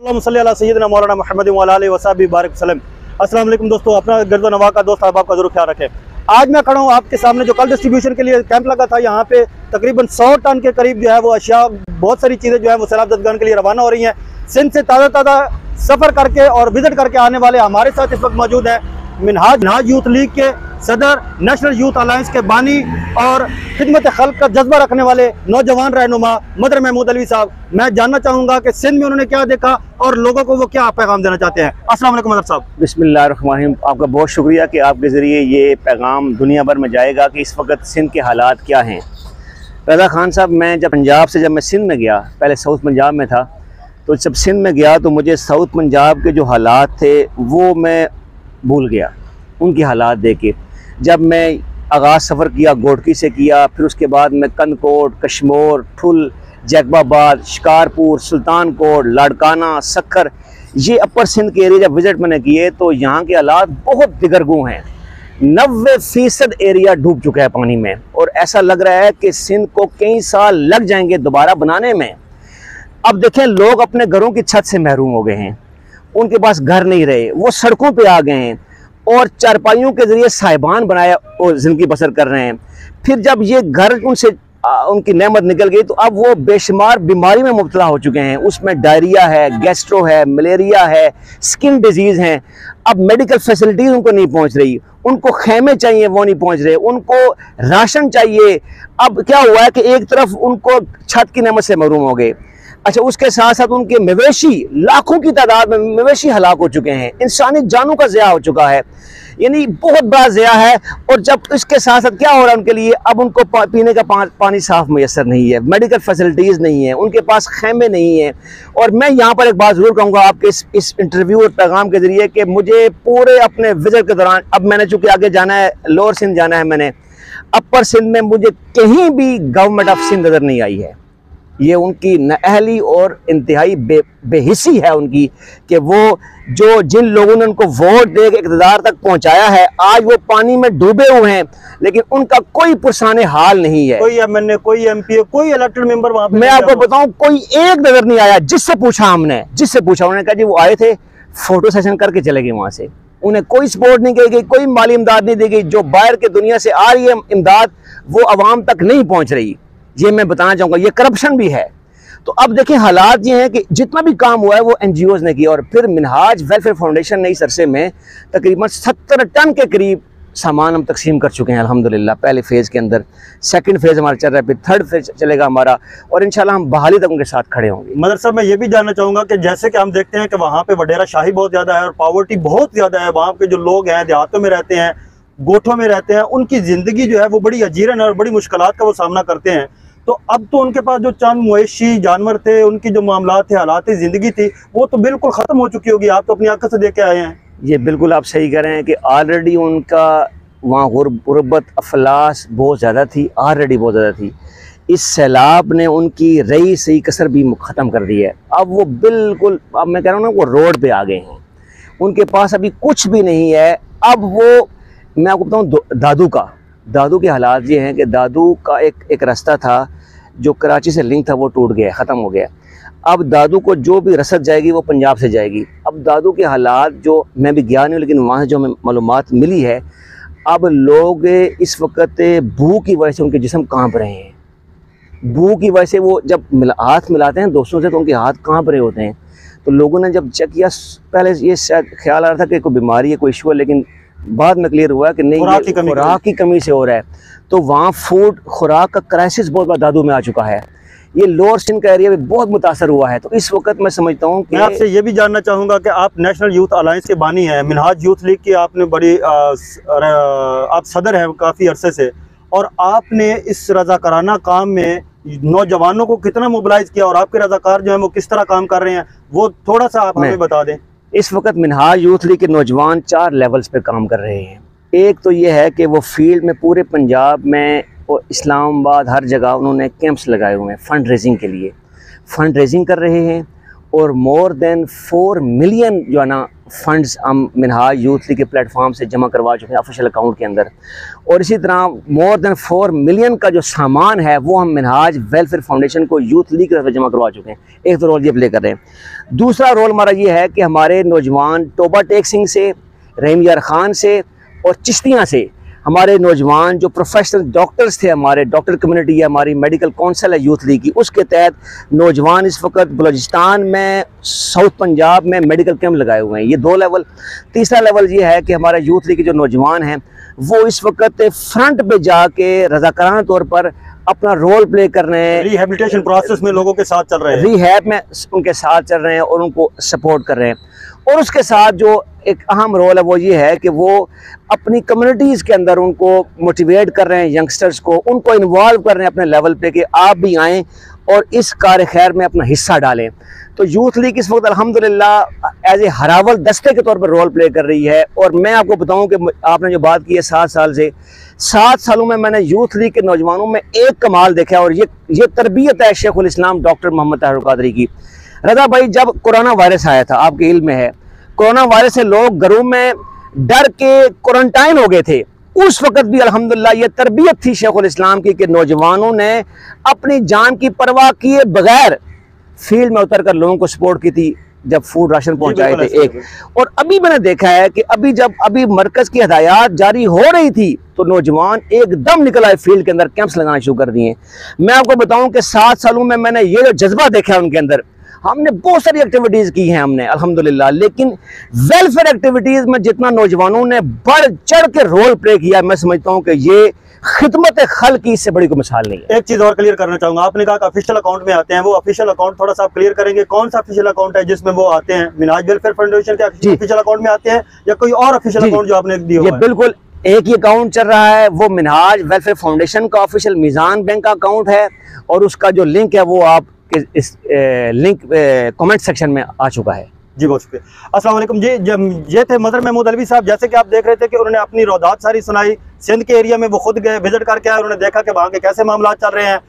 सल्लल्लाहु अला सय्यदना मौलाना मुहम्मद व अला आलिहि व सहबिहि बारिक वसल्लम। अस्सलाम वालेकुम दोस्तों, अपना गर्दो नवा का दोस्त अहबाब का जरूर ख्याल रखें। आज मैं खड़ा हूँ आपके सामने, जो कल डिस्ट्रीब्यूशन के लिए कैंप लगा था, यहाँ पे तकरीबन 100 टन के करीब जो है वो अशिया, बहुत सारी चीज़ें जो है वो सैलाब ज़दगान के लिए रवाना हो रही हैं। सिंध से ताज़ा सफ़र करके और विजिट करके आने वाले हमारे साथ इस वक्त मौजूद हैं मिनहाज यूथ लीग के सदर, नेशनल यूथ अलायंस के बानी और खिदमत खल्क का जज्बा रखने वाले नौजवान रहनुमा मदर महमूद अलवी साहब। मैं जानना चाहूँगा कि सिंध में उन्होंने क्या देखा और लोगों को वो क्या पैगाम देना चाहते हैं। अस्सलाम वालेकुम मदर साहब। बिस्मिल्लाहिर्रहमानिर्रहीम। आपका बहुत शुक्रिया कि आपके ज़रिए ये पैगाम दुनिया भर में जाएगा कि इस वक्त सिंध के हालात क्या हैं। रज़ा खान साहब, मैं जब पंजाब से मैं सिंध में गया, पहले साउथ पंजाब में था, तो जब सिंध में गया तो मुझे साउथ पंजाब के जो हालात थे वो मैं भूल गया, उनकी हालात देख के। जब मैं आगाज़ सफ़र किया गोडकी से किया, फिर उसके बाद मैं कंदकोट, कश्मोर, ठुल, जैकबाबाद, शिकारपुर, सुल्तानकोट, लाड़काना, सक्खर, ये अपर सिंध के एरिया जब विज़िट मैंने किए तो यहाँ के हालात बहुत दिगरगू हैं। 90% एरिया डूब चुका है पानी में और ऐसा लग रहा है कि सिंध को कई साल लग जाएंगे दोबारा बनाने में। अब देखें, लोग अपने घरों की छत से महरूम हो गए हैं, उनके पास घर नहीं रहे, वो सड़कों पे आ गए हैं और चारपाइयों के ज़रिए साहिबान बनाया और ज़िंदगी बसर कर रहे हैं। फिर जब ये घर उनसे उनकी नेमत निकल गई तो अब वो बेशुमार बीमारी में मुब्तला हो चुके हैं। उसमें डायरिया है, गैस्ट्रो है, मलेरिया है, स्किन डिजीज़ हैं। अब मेडिकल फैसिलिटीज़ उनको नहीं पहुंच रही, उनको खेमे चाहिए वो नहीं पहुंच रहे, उनको राशन चाहिए। अब क्या हुआ है कि एक तरफ उनको छत की नेमत से महरूम हो गए, अच्छा उसके साथ साथ उनके मवेशी, लाखों की तादाद में मवेशी हलाक हो चुके हैं, इंसानी जानों का ज़िया हो चुका है, यानी बहुत बड़ा ज़िया है। और जब इसके साथ साथ क्या हो रहा है उनके लिए, अब उनको पीने का पानी साफ़ मैसर नहीं है, मेडिकल फैसिलिटीज़ नहीं है, उनके पास खेमे नहीं है। और मैं यहाँ पर एक बात ज़रूर कहूँगा आपके इस इंटरव्यू और पैगाम के ज़रिए कि मुझे पूरे अपने विज़िट के दौरान, अब मैंने चूँकि आगे जाना है, लोअर सिंध जाना है मैंने, अपर सिंध में मुझे कहीं भी गवर्नमेंट ऑफ सिंध नज़र नहीं आई है। ये उनकी नाअहली और इंतहाई बेहिसी है उनकी कि वो जो जिन लोगों ने उनको वोट दे के इक़्तिदार तक पहुंचाया है, आज वो पानी में डूबे हुए हैं, लेकिन उनका कोई पुरसाने हाल नहीं है। कोई एमएनए, कोई एमपी, कोई इलेक्टेड मेंबर वहाँ पे, मैं आपको बताऊं, कोई एक नजर नहीं आया। जिससे पूछा उन्होंने कहा जी वो आए थे, फोटो सेशन करके चले गए वहां से, उन्हें कोई सपोर्ट नहीं की गई, कोई माली इमदाद नहीं दी गई। जो बाहर के दुनिया से आ रही है इमदाद, वो आवाम तक नहीं पहुंच रही। ये मैं बताना चाहूँगा, ये करप्शन भी है। तो अब देखें, हालात ये हैं कि जितना भी काम हुआ है वो NGOs ने किया। और फिर मिनहाज वेलफेयर फाउंडेशन ने इस अरसे में तकरीबन 70 टन के करीब सामान हम तकसीम कर चुके हैं अल्हम्दुलिल्लाह, पहले फेज़ के अंदर। सेकंड फेज़ हमारा चल रहा है, फिर थर्ड फेज़ चलेगा हमारा, और इंशाल्लाह हम बहाली तक उनके साथ खड़े होंगे। मदर साहब, मैं ये भी जानना चाहूँगा कि जैसे कि हम देखते हैं कि वहाँ पे वडेरा शाही बहुत ज़्यादा है और पावर्टी बहुत ज़्यादा है। वहाँ के जो लोग हैं, देहातों में रहते हैं, गोठों में रहते हैं, उनकी ज़िंदगी जो है वो बड़ी अजीरन है और बड़ी मुश्किलात का वो सामना करते हैं। तो अब तो उनके पास जो चंद मवेशी जानवर थे, उनकी जो मामला थे, हालात ज़िंदगी थी, वो तो बिल्कुल ख़त्म हो चुकी होगी। आप तो अपनी आंखों से देख के आए हैं। ये बिल्कुल आप सही कह रहे हैं कि ऑलरेडी उनका वहाँ गुर्बत अफलास बहुत ज़्यादा थी, ऑलरेडी बहुत ज़्यादा थी। इस सैलाब ने उनकी रही सही कसर भी ख़त्म कर दी है। अब वो बिल्कुल, अब मैं कह रहा हूँ ना, वो रोड पे आ गए हैं, उनके पास अभी कुछ भी नहीं है। अब वो, मैं आपको बताऊँ, दादू के हालात ये हैं कि दादू का एक रास्ता था जो कराची से लिंक था, वो टूट गया, ख़त्म हो गया। अब दादू को जो भी रसद जाएगी वो पंजाब से जाएगी। अब दादू के हालात, जो मैं भी गया नहीं हूँ लेकिन वहाँ से जो हमें मालूमात मिली है, अब लोग इस वक्त भूख की वजह से उनके जिस्म कांप रहे हैं। भूख की वजह से वो जब हाथ मिलाते हैं दोस्तों से तो उनके हाथ कांप रहे होते हैं। तो लोगों ने जब चेक किया, पहले ये शायद ख्याल आ रहा था कि कोई बीमारी है, कोई इशू है, लेकिन बाद में क्लियर हुआ कि नहीं, खुराक की कमी से हो रहा है। तो वहाँ फूड खुराक का क्राइसिस बहुत बड़ा दादू में आ चुका है। ये लोअर सिंध का एरिया भी बहुत मुतासर हुआ है। तो इस वक्त मैं समझता हूँ कि मैं आपसे ये भी जानना चाहूँगा कि आप नेशनल यूथ अलायंस के बानी हैं, मिनहाज यूथ लीग की आपने बड़ी आप सदर हैं काफ़ी अरसे से, और आपने इस रज़ाकाराना काम में नौजवानों को कितना मोबिलाइज किया और आपके रज़ाकार जो हैं वो किस तरह काम कर रहे हैं, वो थोड़ा सा आप हमें बता दें। इस वक्त मिनहाज यूथ लीग के नौजवान 4 लेवल्स पे काम कर रहे हैं। एक तो ये है कि वो फील्ड में पूरे पंजाब में और इस्लामाबाद हर जगह उन्होंने कैंप्स लगाए हुए हैं फंड रेजिंग के लिए, फंड रेजिंग कर रहे हैं। और मोर देन 4 मिलियन जो है ना फंड्स हम मिनहाज यूथ लीग के प्लेटफॉर्म से जमा करवा चुके हैं ऑफिशियल अकाउंट के अंदर। और इसी तरह मोर देन 4 मिलियन का जो सामान है वो हम मिनहाज वेलफेयर फाउंडेशन को यूथ लीग की तरफ से जमा करवा चुके हैं। एक तो रोल ये प्ले कर रहे हैं। दूसरा रोल हमारा ये है कि हमारे नौजवान तोबा टेक सिंह से, रहीम यार खान से और चिश्तियाँ से हमारे नौजवान जो प्रोफेशनल डॉक्टर्स थे, हमारे डॉक्टर कम्युनिटी है, हमारी मेडिकल काउंसिल है यूथ लीग की, उसके तहत नौजवान इस वक्त बलूचिस्तान में, साउथ पंजाब में मेडिकल कैंप लगाए हुए हैं। ये 2 लेवल। तीसरा लेवल ये है कि हमारे यूथ लीग के जो नौजवान हैं वो इस वक्त फ्रंट पे जाके रज़ाकाराना तौर पर अपना रोल प्ले कर रहे हैं, रिहेबिलिटेशन प्रोसेस में लोगों के साथ चल रहे हैं, रिहैब में उनके साथ चल रहे हैं और उनको सपोर्ट कर रहे हैं। और उसके साथ जो एक अहम रोल है वो ये है कि वो अपनी कम्युनिटीज़ के अंदर उनको मोटिवेट कर रहे हैं, यंगस्टर्स को उनको इन्वॉल्व कर रहे हैं अपने लेवल पे कि आप भी आएँ और इस कार खैर में अपना हिस्सा डालें। तो यूथ लीग इस वक्त अल्हम्दुलिल्लाह एज ए हरावल दस्ते के तौर पर रोल प्ले कर रही है। और मैं आपको बताऊं कि आपने जो बात की है 7 साल से, 7 सालों में मैंने यूथ लीग के नौजवानों में एक कमाल देखा और ये तरबियत है शेखुल इस्लाम डॉक्टर मोहम्मद ताहिर कादरी की। रज़ा भाई, जब कोरोना वायरस आया था, आपके इल्म में है, कोरोना वायरस से लोग घरों में डर के क्वारंटाइन हो गए थे, उस वक्त भी अल्हम्दुलिल्लाह ये तरबियत थी शेखुल इस्लाम की कि नौजवानों ने अपनी जान की परवाह किए बगैर फील्ड में उतर कर लोगों को सपोर्ट की थी जब फूड राशन पहुंचाए थे एक। और अभी मैंने देखा है कि अभी मरकज की हदायत जारी हो रही थी तो नौजवान एकदम निकल आए फील्ड के अंदर, कैंप्स लगाना शुरू कर दिए। मैं आपको बताऊं कि 7 सालों में मैंने ये जो जज्बा देखा है उनके अंदर, हमने बहुत सारी एक्टिविटीज़ की हैं हमने अल्हम्दुलिल्लाह, लेकिन वेलफेयर एक्टिविटीज़ में जितना नौजवानों ने बढ़ चढ़ के रोल प्ले किया, मैं समझता हूँ कि ये खिदमत खल की इससे बड़ी कोई मिसाल नहीं है। एक चीज और क्लियर करना चाहूंगा, आपने कहा कि ऑफिशियल अकाउंट में आते हैं, वो ऑफिशियल अकाउंट थोड़ा सा आप क्लियर करेंगे, कौन सा ऑफिशियल अकाउंट है जिसमें वो आते हैं? मिनहाज वेलफेयर फाउंडेशन के ऑफिशियल अकाउंट में आते हैं या कोई और ऑफिशियल अकाउंट जो आपने दिया हुआ है? बिल्कुल एक ही अकाउंट चल रहा है, वो मिनहाज वेलफेयर फाउंडेशन का ऑफिशियल मीज़ान बैंक का अकाउंट है और उसका जो लिंक है वो आप इस लिंक कमेंट सेक्शन में आ चुका है। जी बहुत शुक्रिया। अस्सलाम वालेकुम जी, ये थे मदर महमूद अलवी साहब। जैसे कि आप देख रहे थे कि उन्होंने अपनी रौदात सारी सुनाई, सिंध के एरिया में वो खुद गए, विजिट करके आए, उन्होंने देखा कि वहाँ के कैसे मामला चल रहे हैं।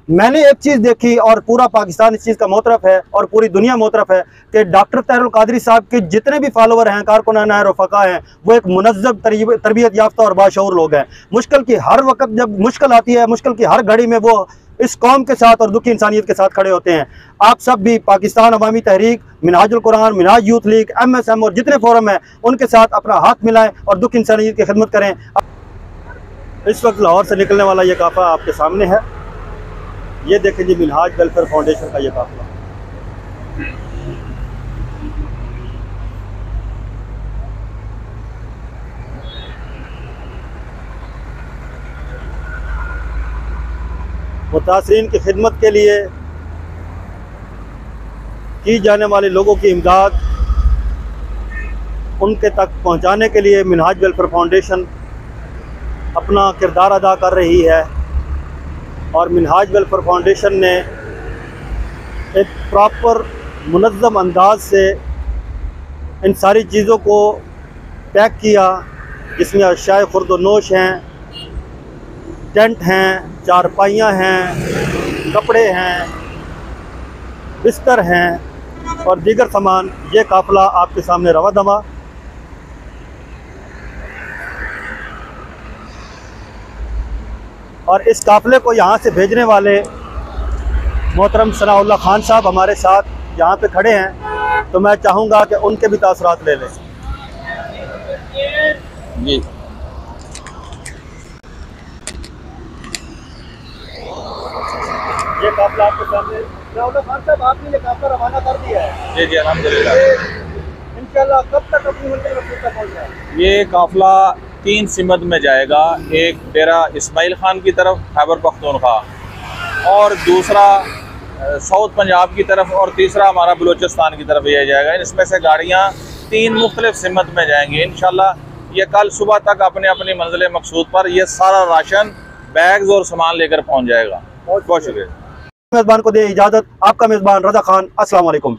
मैंने एक चीज़ देखी और पूरा पाकिस्तान इस चीज़ का मोतरफ है और पूरी दुनिया मोतरफ है कि डॉक्टर ताहिर कादरी साहब के जितने भी फॉलोवर हैं, कारकुनान हैं, रफ़का हैं, वो एक मुनज़्ज़म तरबियत याफ्ता और बाशऊर लोग हैं। मुश्किल की हर वक्त जब मुश्किल आती है, मुश्किल की हर घड़ी में वो इस कौम के साथ और दुखी इंसानियत के साथ खड़े होते हैं। आप सब भी Pakistan Awami Tehreek, Minhajul Quran, Minhaj youth league, MSM और जितने फोरम हैं उनके साथ अपना हाथ मिलाएं और दुख इंसानियत की खिदमत करें। इस वक्त लाहौर से निकलने वाला ये काफ़िला आपके सामने है, ये देखें जी, मिनहाज वेलफेयर फाउंडेशन का ये काफ़िला। मुतासरीन की खिदमत के लिए की जाने वाले लोगों की इमदाद उनके तक पहुंचाने के लिए मिनहाज वेलफेयर फाउंडेशन अपना किरदार अदा कर रही है। और मिनहाज वेलफेयर फाउंडेशन ने एक प्रॉपर मुनज़्ज़म अंदाज से इन सारी चीज़ों को पैक किया, जिसमें अशाए खुर्द-ओ-नोश हैं, टेंट हैं, चारपाइयाँ हैं, कपड़े हैं, बिस्तर हैं और दीगर सामान। ये काफ़िला आपके सामने रवा दमा। और इस काफ़िले को यहाँ से भेजने वाले मोहतरम सनाउल्लाह खान साहब हमारे साथ यहाँ पे खड़े हैं, तो मैं चाहूँगा कि उनके भी तासुरात ले लें। जी ये काफ़िला आपके सामने, सनाउल्लाह खान साहब आपने ये काफ़िला रवाना कर दिया है? जी जी अल्हम्दुलिल्लाह। इंशाअल्लाह कब तक अपनी मंजिल तक पहुँच जाए? ये काफ़िला 3 सिमत में जाएगा। एक डेरा इस्माइल खान की तरफ खैबर पख्तूनख्वा और दूसरा साउथ पंजाब की तरफ और तीसरा हमारा बलूचिस्तान की तरफ यह जाएगा। इसमें से गाड़ियाँ 3 मुख्तलिफ सिमत में जाएंगी। इंशाल्लाह ये कल सुबह तक अपने अपनी मंजिल मकसूद पर ये सारा राशन, बैग्स और सामान लेकर पहुँच जाएगा। बहुत शुक्रिया। मेज़बान को दे इजाज़त, आपका मेज़बान रज़ा खान। अस्सलाम वालेकुम।